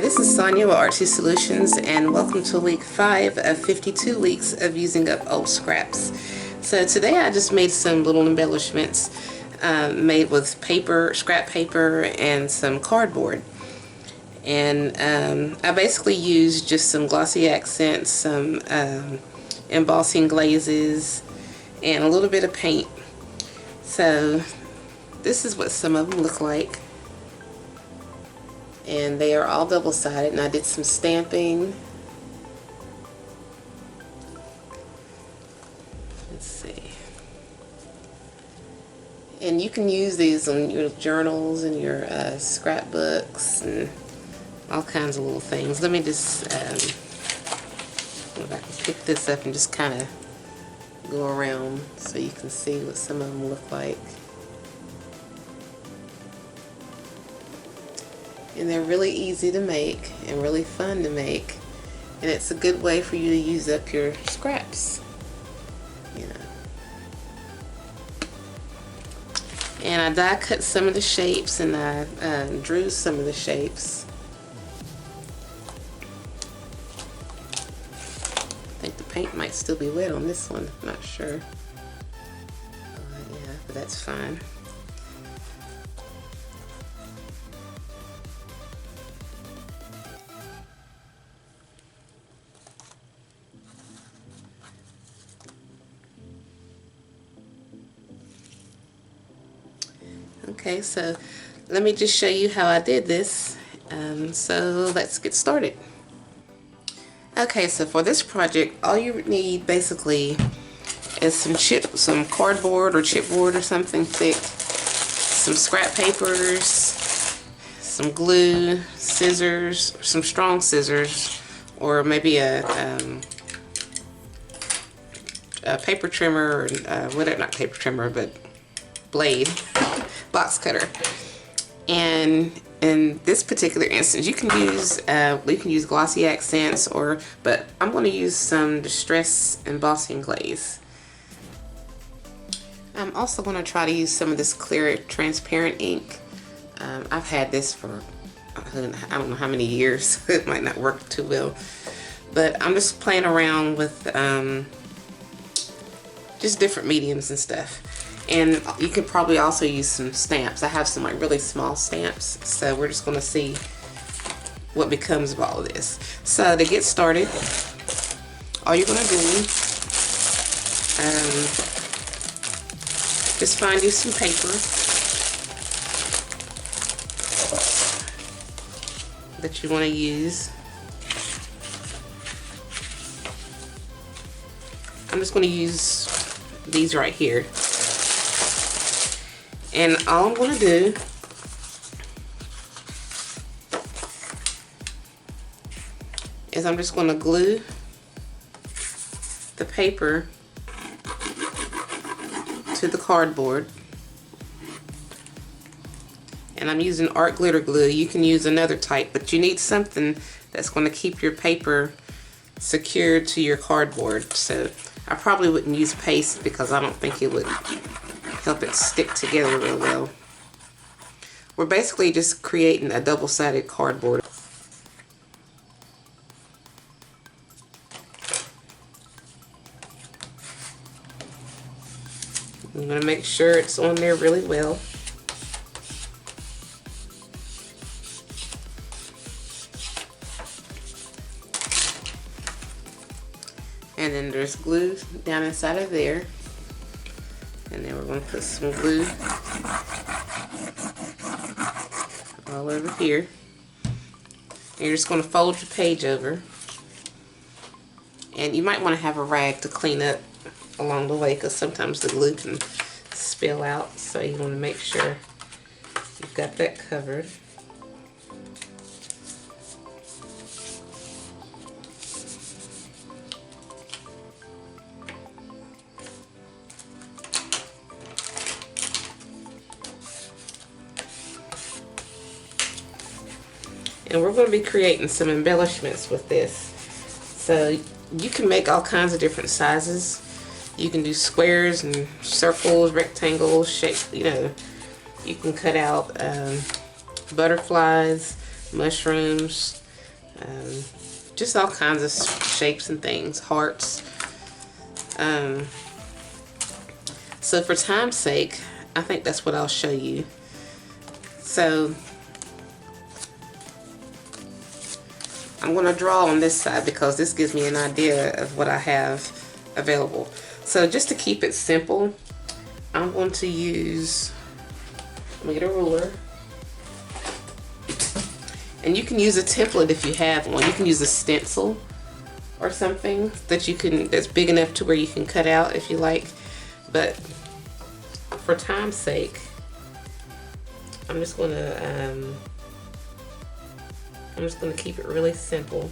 this is Sonia with Artsy Solutions, and welcome to week 5 of 52 weeks of using up old scraps. So today I just made some little embellishments made with paper, scrap paper, and some cardboard. And I basically used just some Glossy Accents, some embossing glazes, and a little bit of paint. So this is what some of them look like. And they are all double-sided, and I did some stamping. Let's see. And you can use these on your journals and your scrapbooks and all kinds of little things. Let me just, if I can pick this up and just kind of go around so you can see what some of them look like. And they're really easy to make and really fun to make, and it's a good way for you to use up your scraps, you know. And I die cut some of the shapes, and I drew some of the shapes. I think the paint might still be wet on this one, I'm not sure. Yeah, but that's fine. Okay, so let me just show you how I did this. So let's get started. Okay, so for this project, all you need basically is some cardboard or chipboard or something thick, some scrap papers, some glue, scissors, some strong scissors, or maybe a paper trimmer, or whatever, not paper trimmer, but blade. Box cutter. And in this particular instance, you can use Glossy Accents, but I'm going to use some Distress Embossing Glaze. I'm also going to try to use some of this clear transparent ink. I've had this for I don't know how many years. It might not work too well, but I'm just playing around with just different mediums and stuff. And you could probably also use some stamps. I have some like really small stamps, so we're just going to see what becomes of all of this. So to get started, all you're going to do, just find you some paper that you want to use. I'm just going to use these right here. And all I'm going to do is I'm just going to glue the paper to the cardboard. And I'm using art glitter glue. You can use another type, but you need something that's going to keep your paper secured to your cardboard. So I probably wouldn't use paste because I don't think it would help it stick together real well. We're basically just creating a double-sided cardboard. I'm going to make sure it's on there really well. And then there's glue down inside of there. And then we're going to put some glue all over here. And you're just going to fold your page over. And you might want to have a rag to clean up along the way, because sometimes the glue can spill out. So you want to make sure you've got that covered. And we're going to be creating some embellishments with this. So you can make all kinds of different sizes. You can do squares and circles, rectangles, shapes, you know. You can cut out butterflies, mushrooms, just all kinds of shapes and things, hearts. So for time's sake, I think that's what I'll show you. So I'm going to draw on this side because this gives me an idea of what I have available. So just to keep it simple, I'm going to use, let me get a ruler. And you can use a template if you have one. You can use a stencil or something that you can, that's big enough to where you can cut out if you like. But for time's sake, I'm just gonna keep it really simple.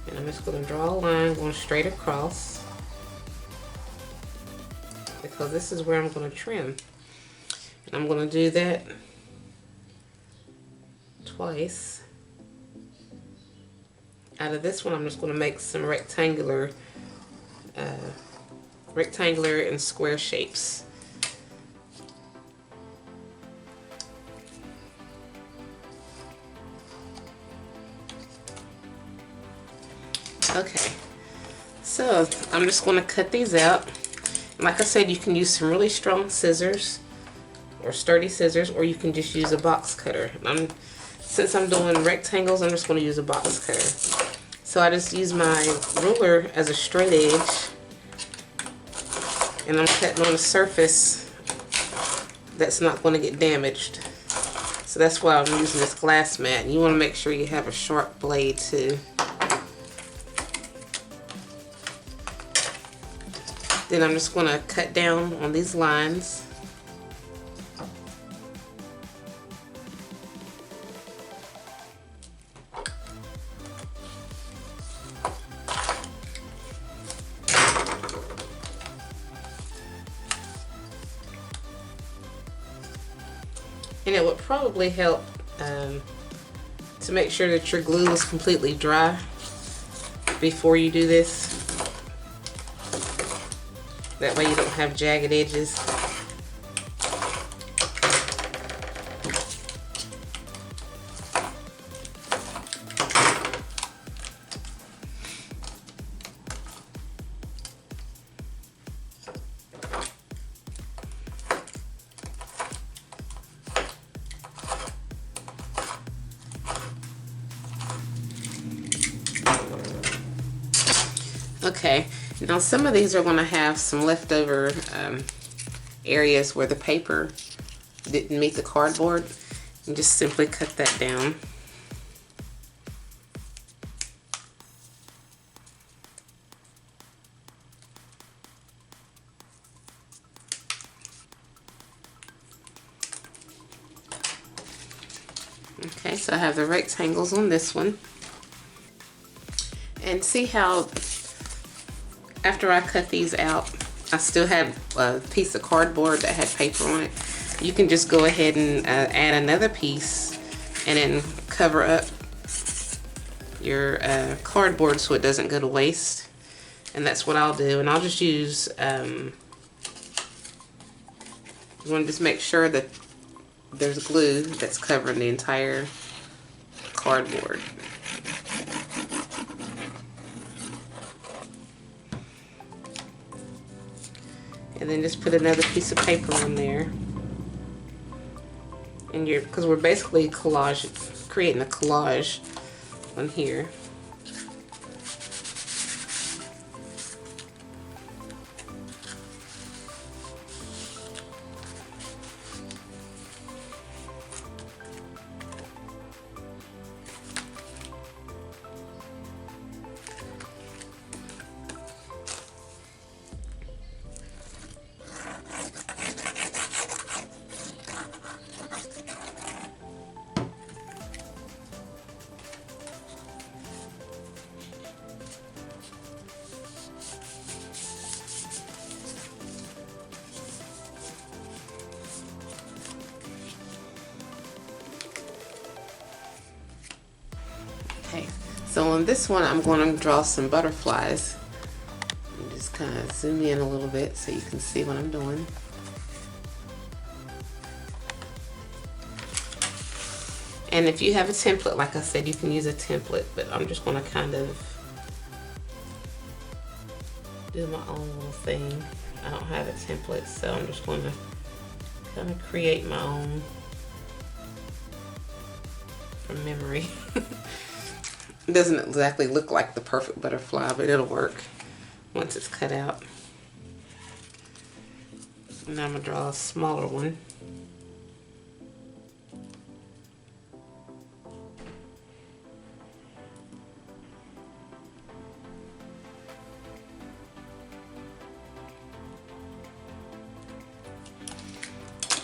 And I'm just gonna draw a line going straight across because this is where I'm gonna trim. And I'm gonna do that twice. Out of this one, I'm just going to make some rectangular and square shapes. Okay, so I'm just going to cut these out. Like I said, you can use some really strong scissors or sturdy scissors, or you can just use a box cutter. Since I'm doing rectangles, I'm just going to use a box cutter. So I just use my ruler as a straight edge, and I'm cutting on a surface that's not going to get damaged. So that's why I'm using this glass mat. And you want to make sure you have a sharp blade too. Then I'm just going to cut down on these lines. And it would probably help to make sure that your glue is completely dry before you do this. That way you don't have jagged edges. Okay, now some of these are going to have some leftover areas where the paper didn't meet the cardboard, and just simply cut that down. Okay, so I have the rectangles on this one. And see how after I cut these out, I still have a piece of cardboard that had paper on it. You can just go ahead and add another piece and then cover up your cardboard so it doesn't go to waste. And that's what I'll do. And I'll just use, you want to just make sure that there's glue that's covering the entire cardboard. And then just put another piece of paper on there. And because we're basically creating a collage on here. Okay, so on this one I'm going to draw some butterflies. And just kind of zoom in a little bit so you can see what I'm doing. And if you have a template, like I said, you can use a template, but I'm just going to kind of do my own little thing. I don't have a template, so I'm just going to kind of create my own from memory. It doesn't exactly look like the perfect butterfly, but it'll work once it's cut out. Now I'm going to draw a smaller one.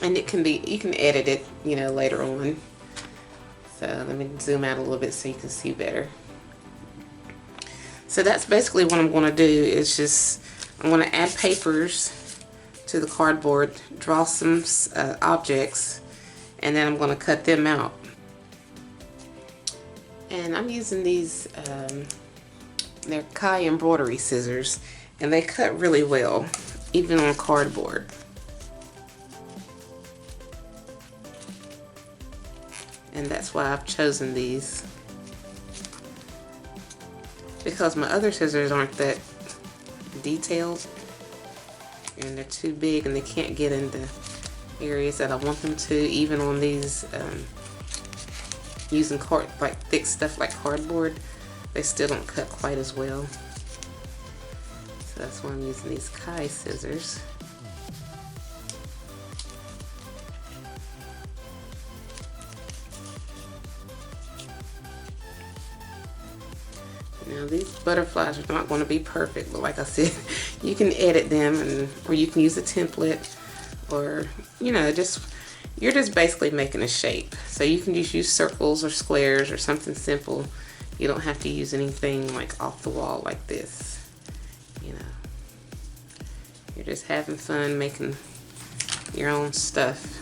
And it can be, you can edit it, you know, later on. So let me zoom out a little bit so you can see better. So that's basically what I'm going to do, is just, I'm going to add papers to the cardboard, draw some objects, and then I'm going to cut them out. And I'm using these, they're Kai embroidery scissors, and they cut really well, even on cardboard. And that's why I've chosen these, because my other scissors aren't that detailed, and they're too big and they can't get into areas that I want them to, even on these using like thick stuff like cardboard. They still don't cut quite as well. So that's why I'm using these Kai scissors. Now these butterflies are not going to be perfect, but like I said, you can edit them, or you can use a template, or, you know, you're just basically making a shape. So you can just use circles or squares or something simple. You don't have to use anything like off the wall like this. You know, you're just having fun making your own stuff.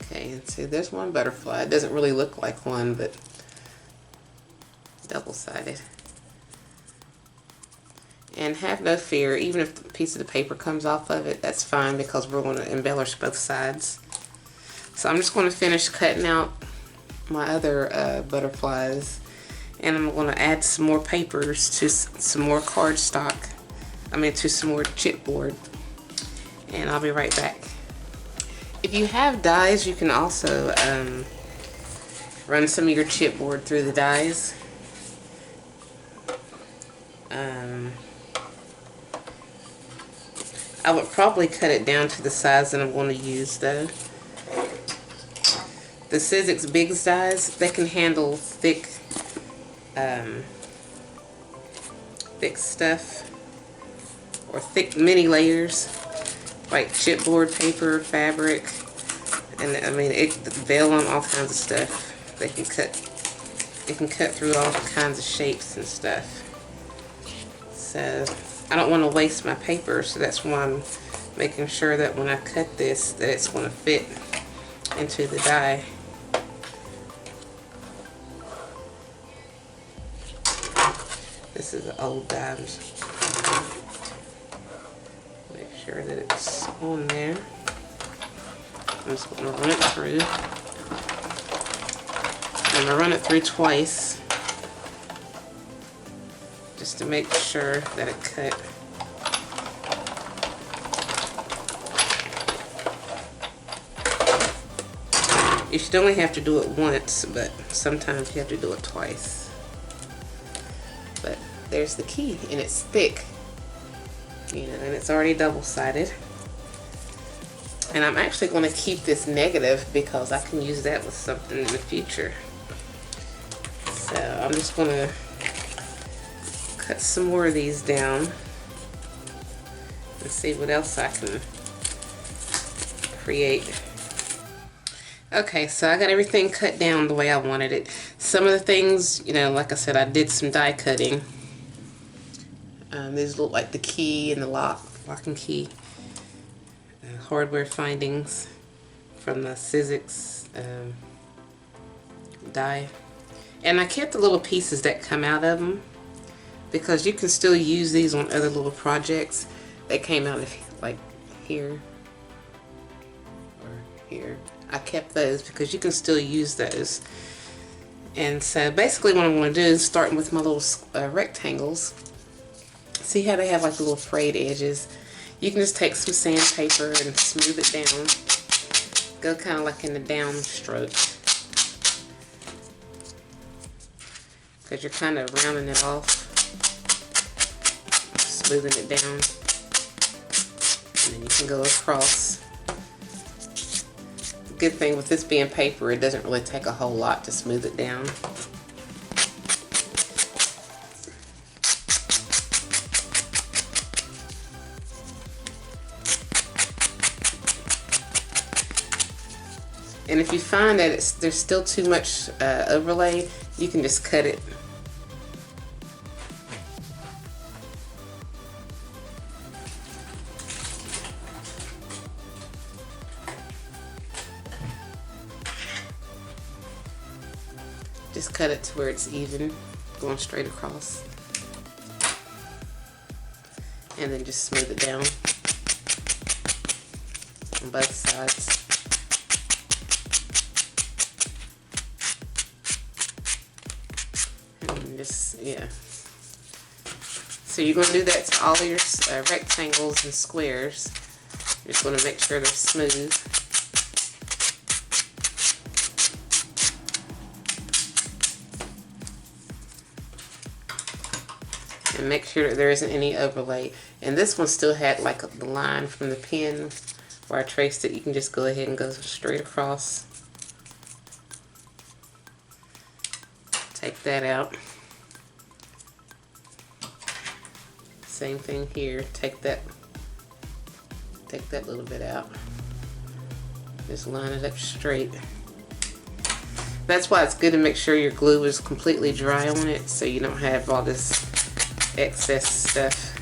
Okay, and see, there's one butterfly. It doesn't really look like one, but double-sided. And have no fear, even if the piece of the paper comes off of it, that's fine, because we're going to embellish both sides. So I'm just going to finish cutting out my other butterflies, and I'm going to add some more papers to some more cardstock. To some more chipboard, and I'll be right back. If you have dies, you can also run some of your chipboard through the dies. I would probably cut it down to the size that I'm going to use, though. The Sizzix Bigz dies, they can handle thick stuff, or thick mini layers, like chipboard paper, fabric, and vellum, all kinds of stuff. They can cut through all kinds of shapes and stuff. So I don't want to waste my paper, so that's why I'm making sure that when I cut this, that it's going to fit into the die. This is an old die. Make sure that it's on there. I'm just going to run it through. I'm going to run it through twice, just to make sure that it cut. You should only have to do it once, but sometimes you have to do it twice. But there's the key, and it's thick, you know, and it's already double-sided. And I'm actually going to keep this negative because I can use that with something in the future. So I'm just going to cut some more of these down and see what else I can create. Okay, so I got everything cut down the way I wanted it. Some of the things, you know, like I said, I did some die cutting. These look like the key and the lock and key. Hardware findings from the Sizzix die. And I kept the little pieces that come out of them because you can still use these on other little projects that came out of like here or here. I kept those because you can still use those. And so basically what I'm going to do is starting with my little rectangles. See how they have like the little frayed edges? You can just take some sandpaper and smooth it down. Go kind of like in the down stroke. Because you're kind of rounding it off. Smoothing it down. And then you can go across. The good thing with this being paper, it doesn't really take a whole lot to smooth it down. And if you find that there's still too much overlay, you can just cut it. Just cut it to where it's even, going straight across. And then just smooth it down on both sides. And just, yeah. So you're going to do that to all of your rectangles and squares. You're just going to make sure they're smooth. And make sure that there isn't any overlay. And this one still had like the line from the pen where I traced it. You can just go ahead and go straight across. Take that out. Same thing here. Take that little bit out. Just line it up straight. That's why it's good to make sure your glue is completely dry on it, so you don't have all this excess stuff,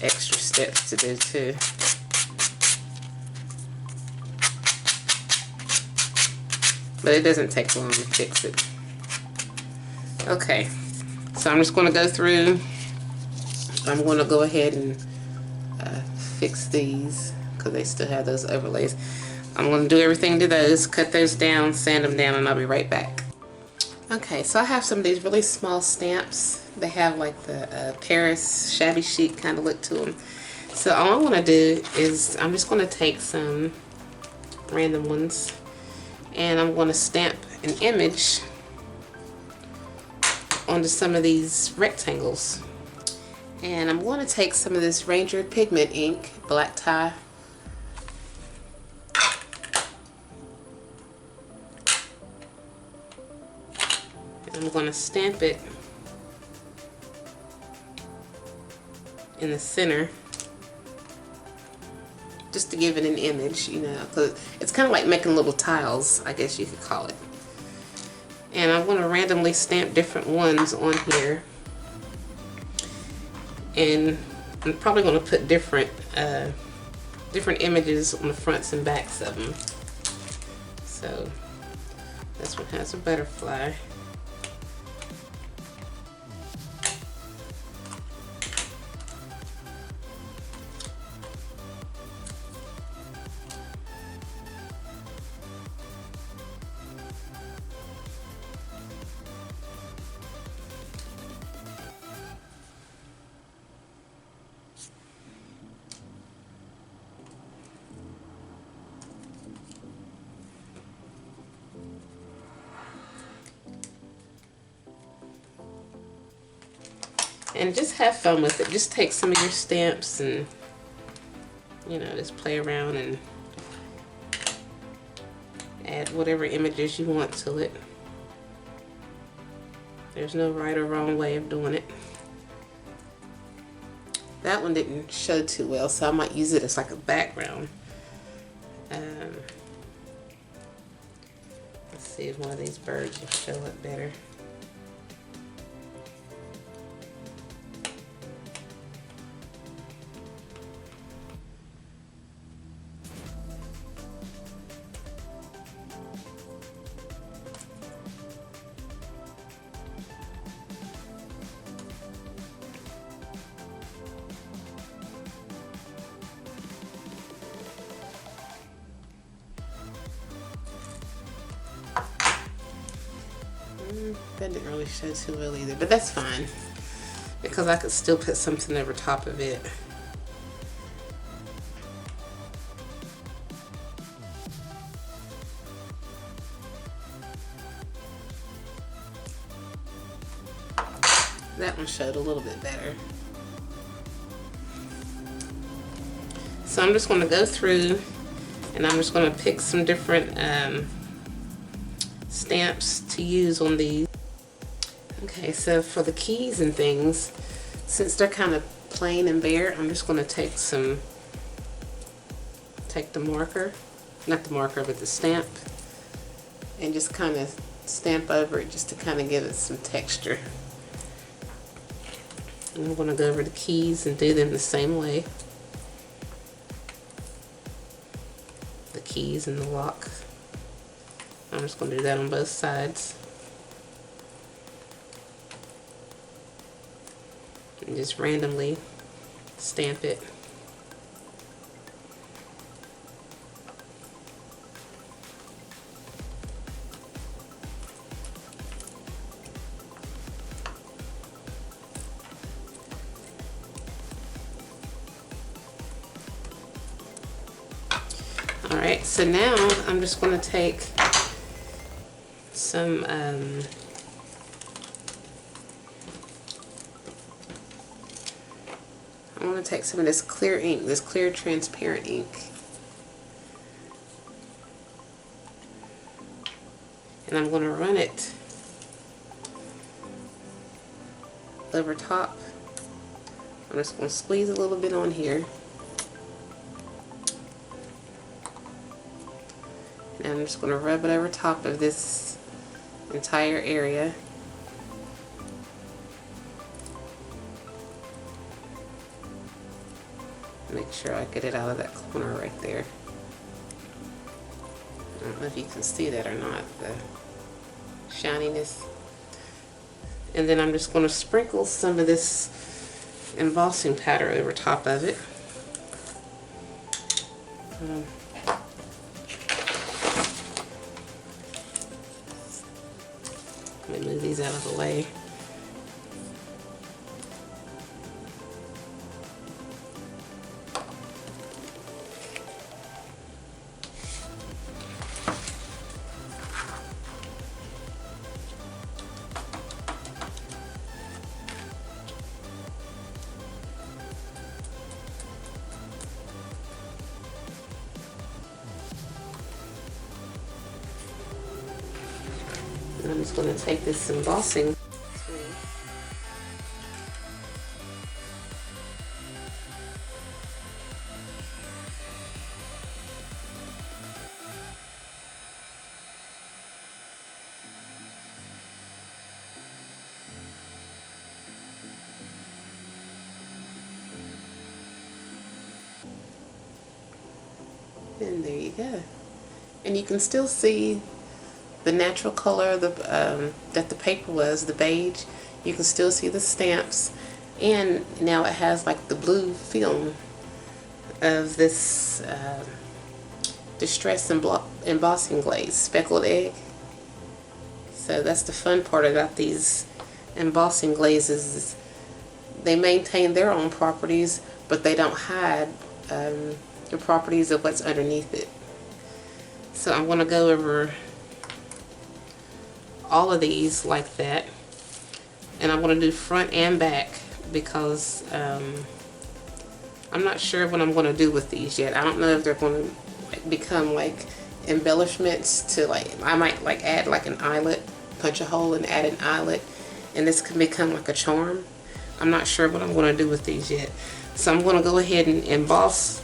extra steps to do too. But it doesn't take long to fix it. Okay, so I'm just going to go through. I'm going to go ahead and fix these because they still have those overlays. I'm going to do everything to those, cut those down, sand them down, and I'll be right back. Okay, so I have some of these really small stamps. They have like the Paris shabby chic kind of look to them. So all I'm going to do is I'm just going to take some random ones and I'm going to stamp an image onto some of these rectangles. And I'm going to take some of this Ranger pigment ink, black tie. And I'm going to stamp it in the center just to give it an image, you know, because it's kind of like making little tiles, I guess you could call it. And I'm going to randomly stamp different ones on here. And I'm probably going to put different images on the fronts and backs of them. So this one has a butterfly. And just have fun with it. Just take some of your stamps and, you know, just play around and add whatever images you want to it. There's no right or wrong way of doing it. That one didn't show too well, so I might use it as like a background. Let's see if one of these birds will show up better. That didn't really show too well either, but that's fine because I could still put something over top of it. That one showed a little bit better. So I'm just going to go through and I'm just going to pick some different stamps to use on these. Okay, so for the keys and things, since they're kind of plain and bare, I'm just going to take the marker, not the marker, but the stamp, and just kind of stamp over it just to kind of give it some texture. And I'm going to go over the keys and do them the same way. The keys and the lock. I'm just going to do that on both sides. And just randomly stamp it. Alright, so now I'm just going to take some I'm going to take some of this clear ink, this clear transparent ink, and I'm going to run it over top. I'm just going to squeeze a little bit on here. And I'm just going to rub it over top of this entire area. Make sure I get it out of that corner right there. I don't know if you can see that or not, the shininess. And then I'm just going to sprinkle some of this embossing powder over top of it. Let me move these out of the way. And I'm just going to take this embossing tool. And there you go. And you can still see the natural color that the paper was, the beige. You can still see the stamps, and now it has like the blue film of this distress embossing glaze, speckled egg. So that's the fun part about these embossing glazes, is they maintain their own properties, but they don't hide the properties of what's underneath it. So I'm going to go over all of these like that, and I'm going to do front and back because I'm not sure what I'm going to do with these yet. I don't know if they're going to become like embellishments to, like, I might like add like an eyelet, punch a hole and add an eyelet, and this can become like a charm. I'm not sure what I'm going to do with these yet. So I'm going to go ahead and emboss.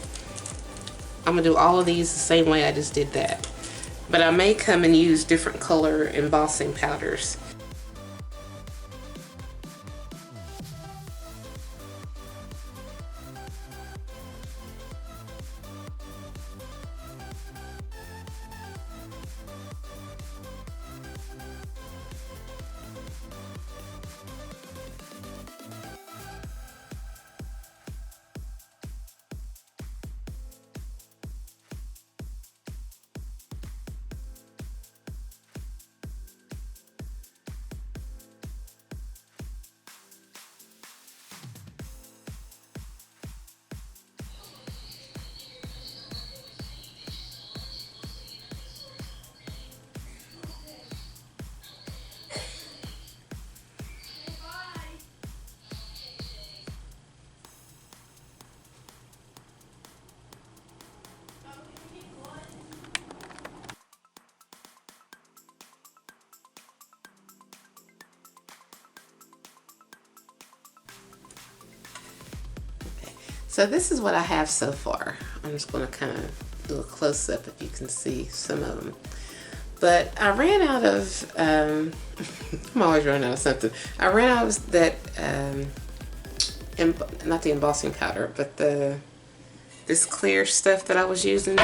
I'm going to do all of these the same way I just did that. But I may come and use different color embossing powders. So this is what I have so far. I'm just going to kind of do a close-up if you can see some of them. But I ran out of, I'm always running out of something. I ran out of that, not the embossing powder, but this clear stuff that I was using,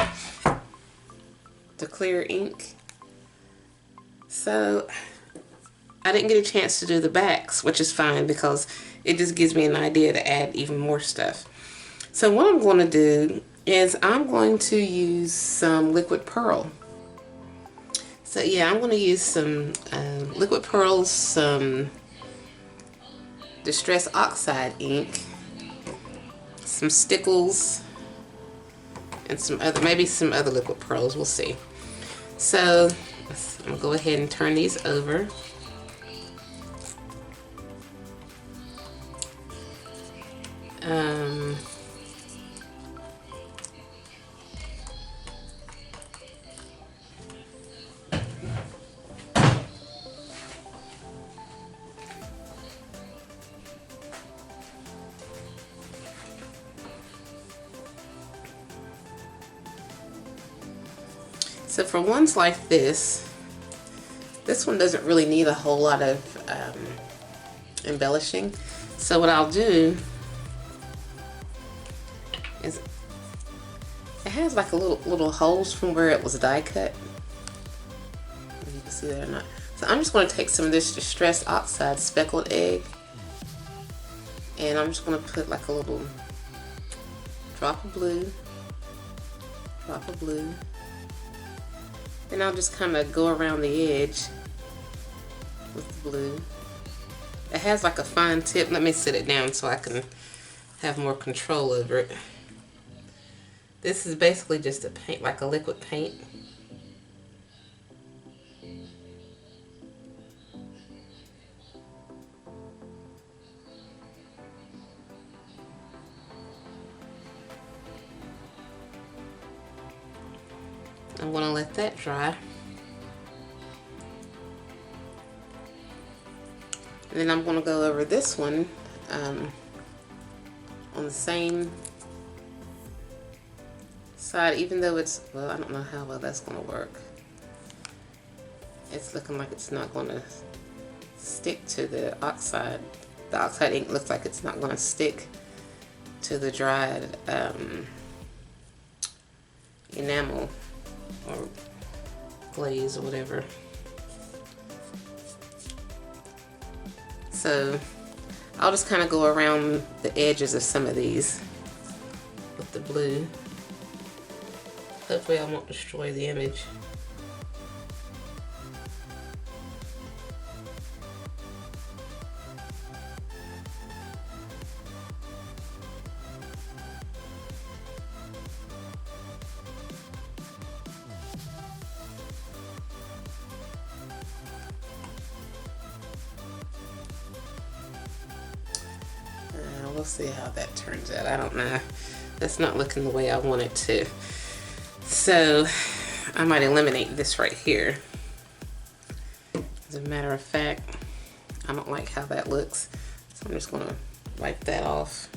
the clear ink. So I didn't get a chance to do the backs, which is fine because it just gives me an idea to add even more stuff. So what I'm going to do is I'm going to use some liquid pearl. So yeah, I'm going to use some liquid pearls, some Distress Oxide ink, some stickles, and some other, maybe some other liquid pearls, we'll see. So I'm going to go ahead and turn these over. So for ones like this one doesn't really need a whole lot of embellishing. So what I'll do is, it has like a little holes from where it was die cut. If you can see that or not. So I'm just going to take some of this Distress Oxide Speckled egg, and I'm just going to put like a little drop of blue, and I'll just kind of go around the edge with the blue. It has like a fine tip. Let me sit it down so I can have more control over it. This is basically just a paint, like a liquid paint. I'm going to let that dry. And then I'm going to go over this one on the same side, even though it's, well, I don't know how well that's going to work. It's looking like it's not going to stick to the oxide. The oxide ink looks like it's not going to stick to the dried enamel or glaze or whatever. So I'll just kind of go around the edges of some of these with the blue. Hopefully I won't destroy the image. We'll see how that turns out. I don't know. That's not looking the way I want it to. So I might eliminate this right here. As a matter of fact, I don't like how that looks. So I'm just going to wipe that off.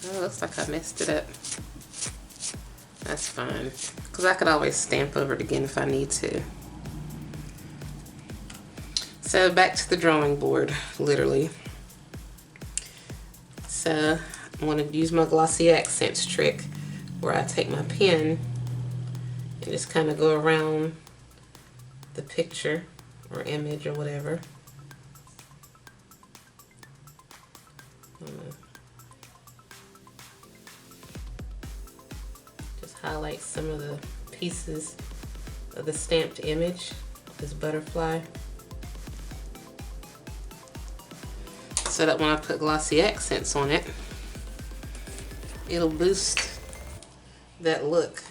Oh, looks like I messed it up. That's fine. Because I could always stamp over it again if I need to. So back to the drawing board, literally. So I'm going to use my Glossy Accents trick where I take my pen and just kind of go around the picture or image or whatever. Just highlight some of the pieces of the stamped image, this butterfly. So that when I put Glossy Accents on it, it'll boost that look.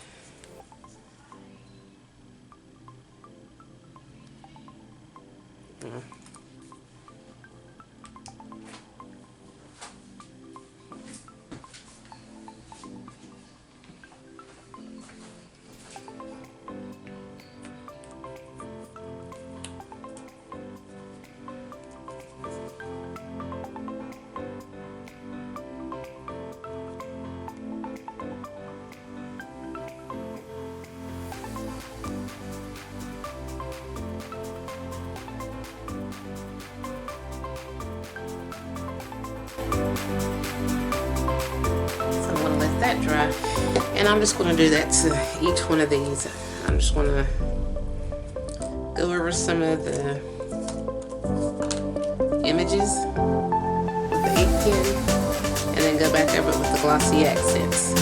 that dry. And I'm just going to do that to each one of these. I'm just going to go over some of the images with the ink pen, and then go back over it with the Glossy Accents.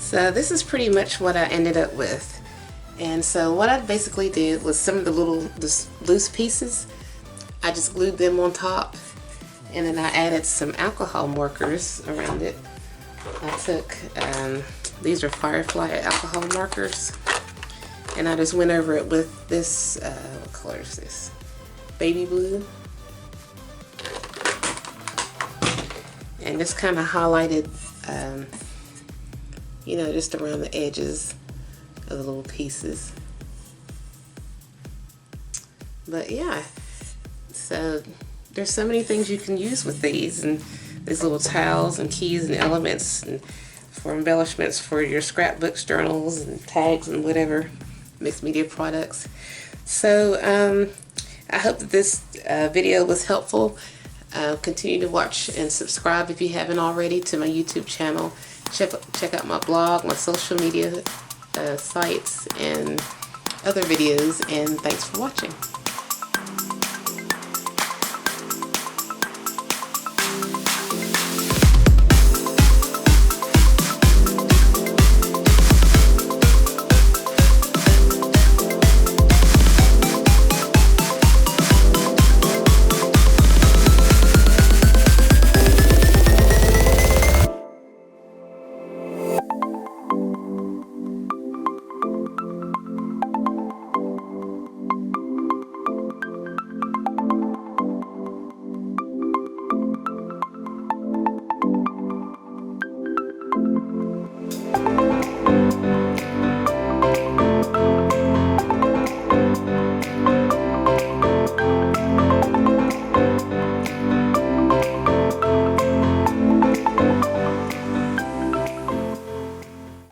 So this is pretty much what I ended up with. And so what I basically did was some of the little loose pieces, I just glued them on top, and then I added some alcohol markers around it. I took, these are Firefly alcohol markers, and I just went over it with this, what color is this? Baby blue. And just kind of highlighted, you know, just around the edges of the little pieces. But yeah, so there's so many things you can use with these, and these little tiles and keys and elements, and for embellishments for your scrapbooks, journals, and tags, and whatever mixed media products. So I hope that this video was helpful. Continue to watch and subscribe if you haven't already to my YouTube channel. Check out my blog, my social media sites, and other videos, and thanks for watching.